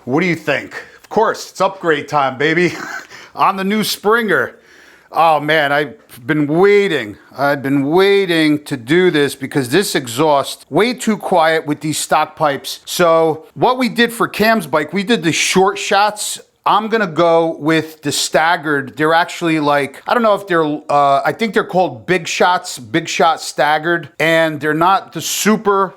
What do you think? Of course, it's upgrade time, baby. On the new Springer. Oh man, I've been waiting to do this because this exhaust, way too quiet with these stock pipes. So what we did for Cam's bike, we did the short shots. I'm gonna go with the staggered. They're actually like, I don't know if they're, I think they're called big shot staggered. And they're not the super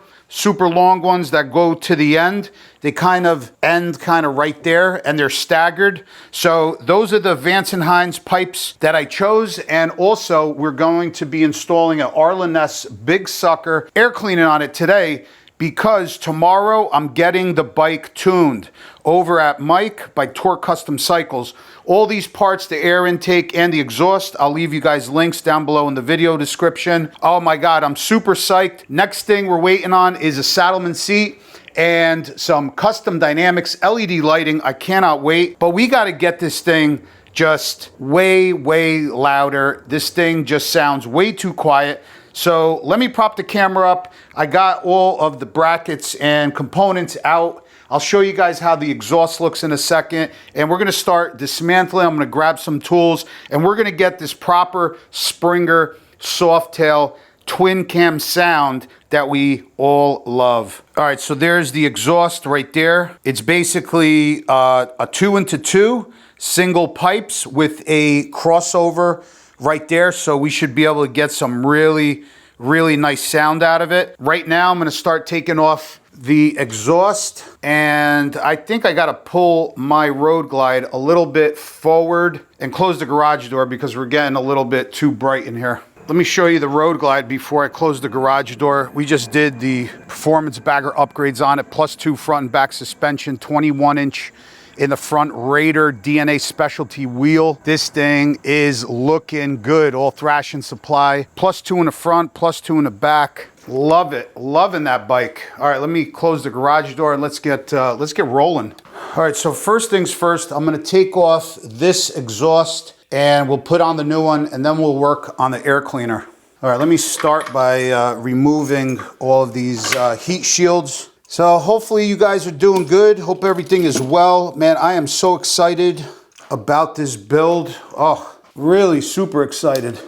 long ones that go to the end. They kind of end kind of right there and they're staggered. So those are the Vance & Hines pipes that I chose. And also we're going to be installing an Arlen-ness Big Sucker air cleaning on it today because tomorrow I'm getting the bike tuned over at Mike by Torque Custom Cycles. All these parts, the air intake and the exhaust, I'll leave you guys links down below in the video description. Oh my God, I'm super psyched. Next thing we're waiting on is a Saddleman seat and some custom dynamics LED lighting. I cannot wait, but we got to get this thing just way louder. This thing just sounds way too quiet. So let me prop the camera up. I got all of the brackets and components out. I'll show you guys how the exhaust looks in a second. And we're gonna start dismantling. I'm gonna grab some tools and we're gonna get this proper Springer Softail twin cam sound that we all love. All right, so there's the exhaust right there. It's basically a 2-into-2 single pipes with a crossover right there. So we should be able to get some really nice sound out of it. Right now, I'm gonna start taking off the exhaust and I think I gotta pull my Road Glide a little bit forward and close the garage door because we're getting a little bit too bright in here. Let me show you the Road Glide before I close the garage door. We just did the performance bagger upgrades on it, +2 front and back suspension, 21-inch in the front, Raider DNA specialty wheel. This thing is looking good, all thrash and supply. +2 in the front, +2 in the back. Love it, loving that bike. All right, let me close the garage door and let's get rolling. All right, so first things first, I'm gonna take off this exhaust and we'll put on the new one and then we'll work on the air cleaner. All right, let me start by removing all of these heat shields. So hopefully you guys are doing good. Hope everything is well. Man, I am so excited about this build. Oh, really super excited.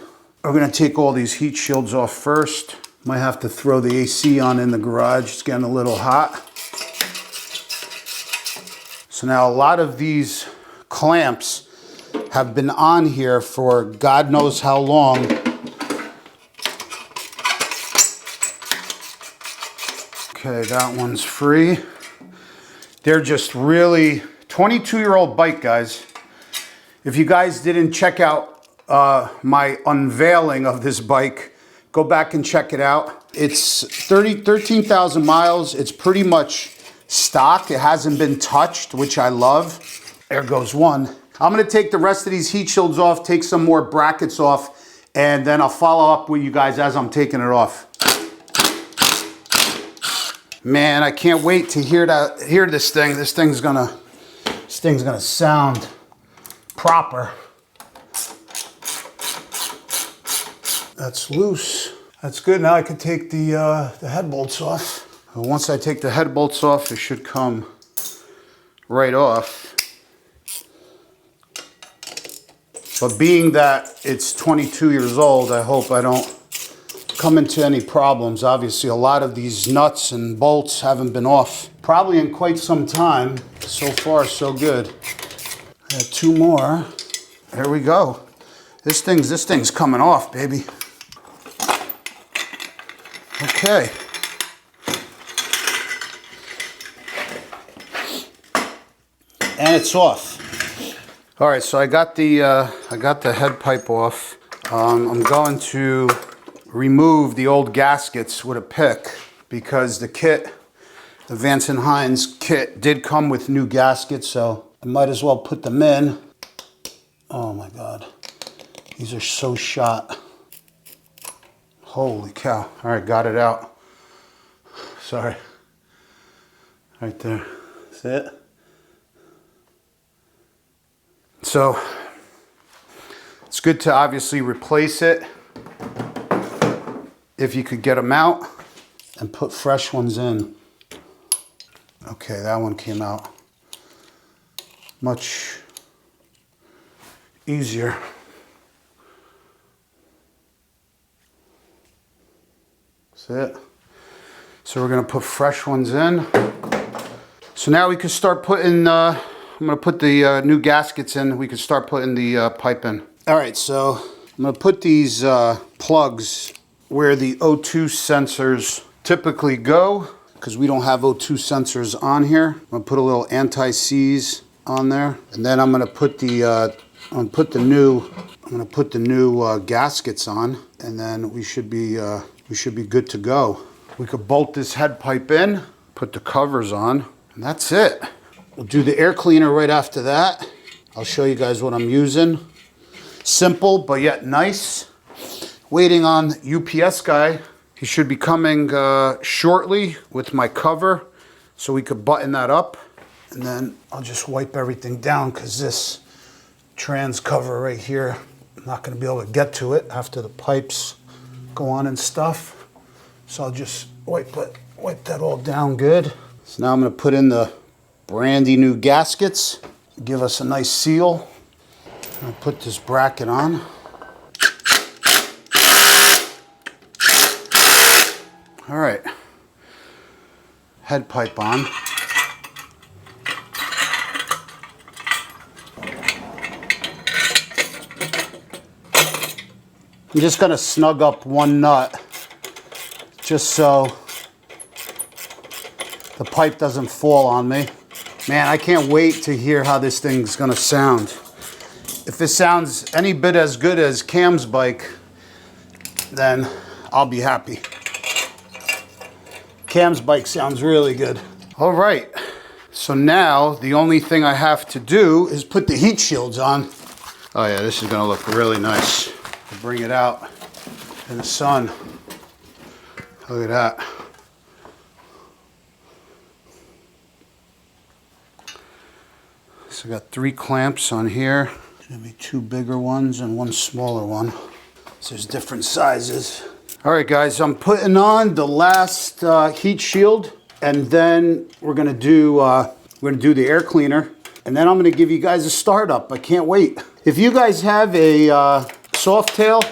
We're gonna take all these heat shields off first. Might have to throw the AC on in the garage. It's getting a little hot. So now a lot of these clamps have been on here for God knows how long. Okay, that one's free. They're just really 22-year-old bike, guys. If you guys didn't check out my unveiling of this bike, go back and check it out. It's 13,000 miles. It's pretty much stock. It hasn't been touched, which I love. There goes one. I'm gonna take the rest of these heat shields off, take some more brackets off, and then I'll follow up with you guys as I'm taking it off. Man, I can't wait to hear this thing. This thing's gonna sound proper. That's loose. That's good. Now I can take the head bolts off. Once I take the head bolts off, it should come right off. But being that it's 22 years old, I hope I don't come into any problems. Obviously, a lot of these nuts and bolts haven't been off probably in quite some time. So far, so good. I have two more. There we go. This thing's coming off, baby. Okay. And it's off. All right, so I got the head pipe off. I'm going to remove the old gaskets with a pick because the kit, the Vance & Hines kit, did come with new gaskets, so I might as well put them in. Oh my God, these are so shot. Holy cow. All right, got it out. Sorry. Right there. That's it. So it's good to obviously replace it if you could get them out and put fresh ones in. Okay, that one came out. much easier. That's it. So we're gonna put fresh ones in. So now we can start putting, I'm gonna put the new gaskets in. We can start putting the pipe in. All right, so I'm gonna put these plugs where the O2 sensors typically go, because we don't have O2 sensors on here. I'm gonna put a little anti-seize on there, and then I'm gonna put the new gaskets on, and then we should be good to go. We could bolt this head pipe in, put the covers on, and that's it. We'll do the air cleaner right after that. I'll show you guys what I'm using. Simple, but yet nice. Waiting on UPS guy. He should be coming shortly with my cover, so we could button that up. And then I'll just wipe everything down, because this trans cover right here, I'm not gonna be able to get to it after the pipes go on and stuff. So I'll just wipe that all down good. So now I'm gonna put in the brandy new gaskets, give us a nice seal. I'll put this bracket on. All right, head pipe on. I'm just gonna snug up one nut just so the pipe doesn't fall on me. Man, I can't wait to hear how this thing's gonna sound. If it sounds any bit as good as Cam's bike, then I'll be happy. Cam's bike sounds really good. All right, so now the only thing I have to do is put the heat shields on. Oh yeah, this is gonna look really nice. I'll bring it out in the sun. Look at that. So I got 3 clamps on here. There's gonna be 2 bigger ones and 1 smaller one. So there's different sizes. All right, guys, I'm putting on the last heat shield, and then we're gonna do the air cleaner, and then I'm gonna give you guys a startup. I can't wait. If you guys have a Softail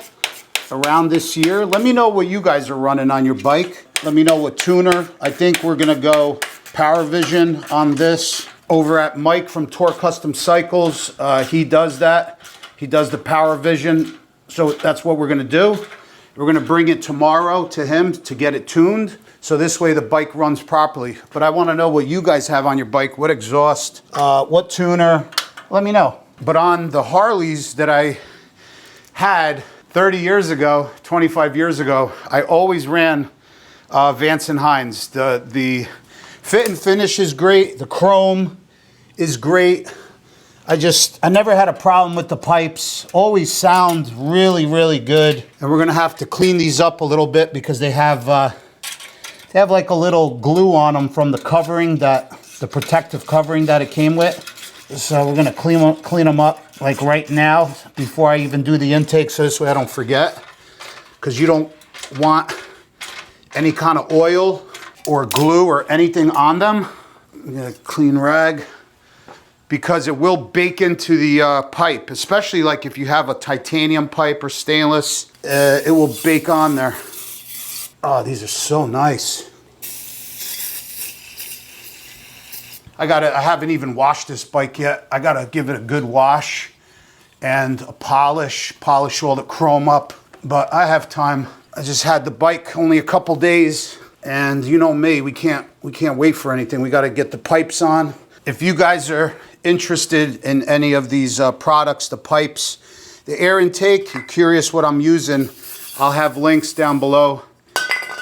around this year, let me know what you guys are running on your bike. Let me know what tuner. I think we're gonna go Power Vision on this. Over at Mike from Tour Custom Cycles, he does that. He does the Power Vision, so that's what we're gonna do. We're gonna bring it tomorrow to him to get it tuned, so this way the bike runs properly. But I wanna know what you guys have on your bike, what exhaust, what tuner, let me know. But on the Harleys that I had 30 years ago, 25 years ago, I always ran Vance & Hines. The fit and finish is great, the chrome is great. I never had a problem with the pipes. Always sound really, really good. And we're gonna have to clean these up a little bit because they have like a little glue on them from the covering, the protective covering that it came with. So we're gonna clean them up like right now before I even do the intake, so this way I don't forget. Because you don't want any kind of oil or glue or anything on them. I'm gonna clean rag, because it will bake into the pipe, especially like if you have a titanium pipe or stainless, it will bake on there. Oh, these are so nice. I haven't even washed this bike yet. I gotta give it a good wash and a polish all the chrome up, but I have time. I just had the bike only a couple days, and you know me, we can't wait for anything. We gotta get the pipes on. If you guys are interested in any of these products, the pipes, the air intake, you're curious what I'm using, I'll have links down below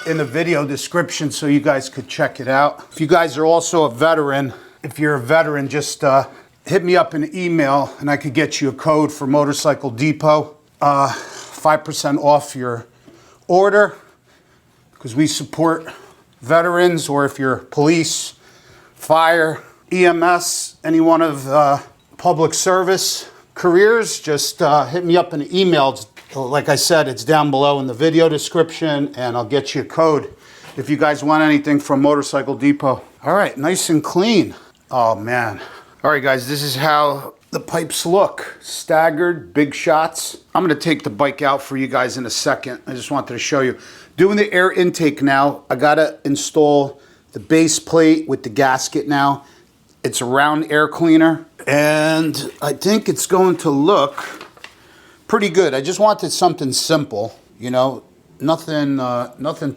in the video description so you guys could check it out. If you guys are also a veteran, if you're a veteran, just hit me up an email and I could get you a code for Motorcycle Depot, 5% off your order, because we support veterans, or if you're police, fire, EMS, any one of public service careers, just hit me up in an email. Like I said, it's down below in the video description, and I'll get you a code if you guys want anything from Motorcycle Depot. All right, nice and clean. Oh man, All right, guys, this is how the pipes look. Staggered, big shots. I'm gonna take the bike out for you guys in a second. I just wanted to show you. Doing the air intake now, I gotta install the base plate with the gasket now. It's a round air cleaner, and I think it's going to look pretty good. I just wanted something simple, you know, nothing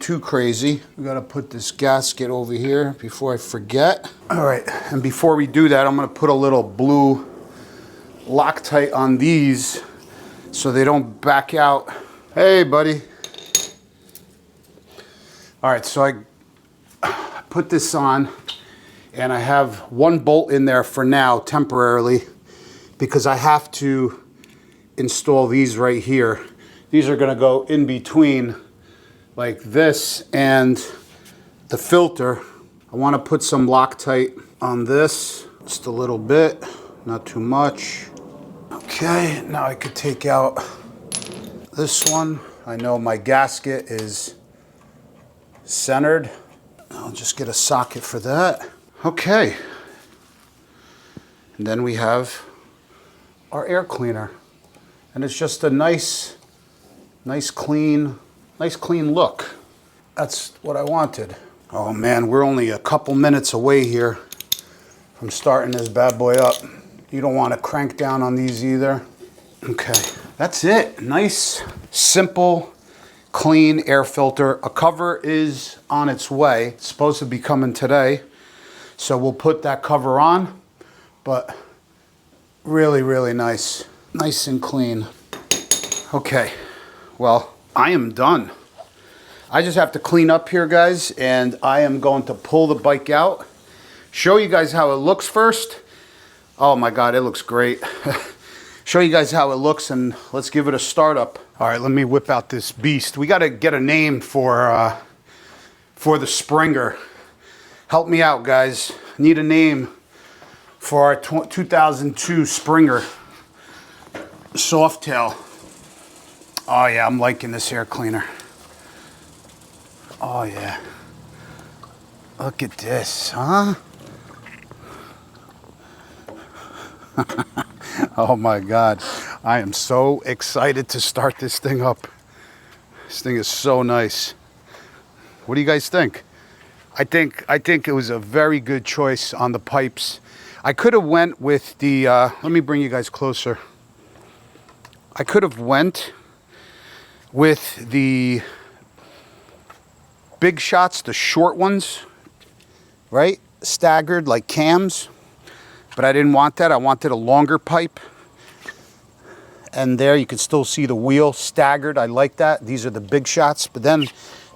too crazy. We gotta put this gasket over here before I forget. All right, and before we do that, I'm gonna put a little blue Loctite on these so they don't back out. Hey, buddy. All right, so I put this on, and I have one bolt in there for now, temporarily, because I have to install these right here. These are gonna go in between like this and the filter. I wanna put some Loctite on this, just a little bit, not too much. Okay, now I could take out this one. I know my gasket is centered. I'll just get a socket for that. Okay. And then we have our air cleaner. And it's just a nice clean look. That's what I wanted. Oh man, we're only a couple minutes away here from starting this bad boy up. You don't want to crank down on these either. Okay, that's it. Nice, simple, clean air filter. A cover is on its way. It's supposed to be coming today. So we'll put that cover on, but really, really nice. Nice and clean. Okay, well, I am done. I just have to clean up here, guys, and I am going to pull the bike out, show you guys how it looks first. Oh my God, it looks great. Show you guys how it looks, and let's give it a start up. All right, let me whip out this beast. We got to get a name for the Springer. Help me out, guys. Need a name for our 2002 Springer. Softail. Oh yeah, I'm liking this air cleaner. Oh yeah. Look at this, huh? Oh my God. I am so excited to start this thing up. This thing is so nice. What do you guys think? I think it was a very good choice on the pipes. I could have went with the, let me bring you guys closer. I could have went with the big shots, the short ones, right? Staggered like cams, but I didn't want that. I wanted a longer pipe. And there you can still see the wheel staggered. I like that. These are the big shots. But then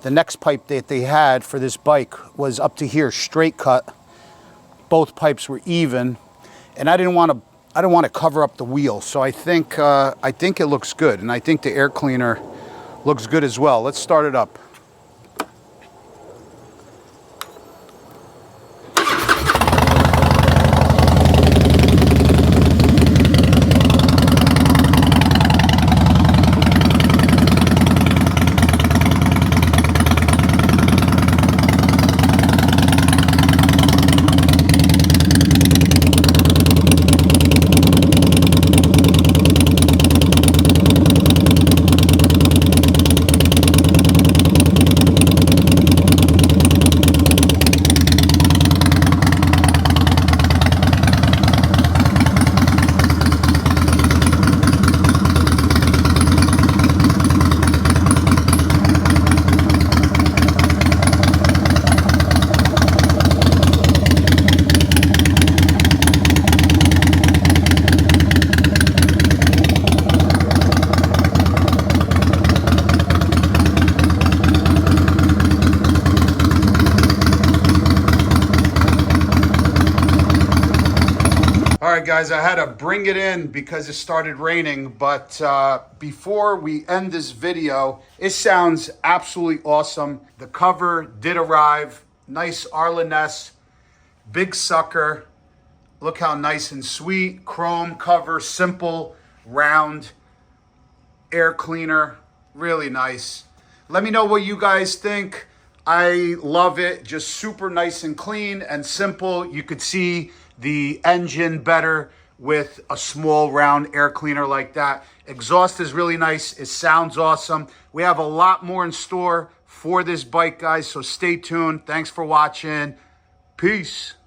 the next pipe that they had for this bike was up to here, straight cut. Both pipes were even, and I didn't want to cover up the wheel. So I think it looks good, and I think the air cleaner looks good as well. Let's start it up. All right, guys, I had to bring it in because it started raining, but before we end this video, it sounds absolutely awesome. The cover did arrive. Nice Arleness, big sucker. Look how nice and sweet. Chrome cover, simple, round, air cleaner, really nice. Let me know what you guys think. I love it, just super nice and clean and simple. You could see the engine better with a small round air cleaner like that. Exhaust is really nice. It sounds awesome. We have a lot more in store for this bike, guys, so stay tuned. Thanks for watching. Peace.